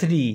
3،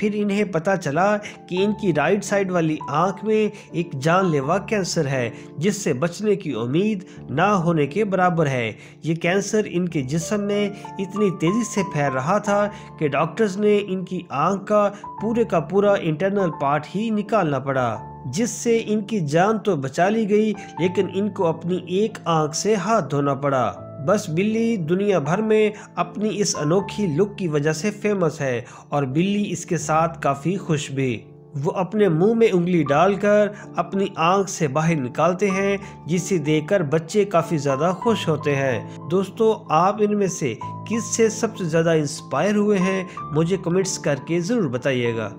फिर इन्हें पता चला कि इनकी राइट साइड वाली आंख में एक जानलेवा कैंसर है जिससे बचने की उम्मीद ना होने के बराबर है। ये कैंसर इनके जिस्म में इतनी तेजी से फैल रहा था कि डॉक्टर्स ने इनकी आंख का पूरा इंटरनल पार्ट ही निकालना पड़ा, जिससे इनकी जान तो बचा ली गई लेकिन इनको अपनी एक आंख से हाथ धोना पड़ा। बस बिल्ली दुनिया भर में अपनी इस अनोखी लुक की वजह से फेमस है और बिल्ली इसके साथ काफ़ी खुश भी। वो अपने मुंह में उंगली डालकर अपनी आंख से बाहर निकालते हैं, जिसे देखकर बच्चे काफ़ी ज़्यादा खुश होते हैं। दोस्तों, आप इनमें से किससे सबसे ज़्यादा इंस्पायर हुए हैं मुझे कमेंट्स करके ज़रूर बताइएगा।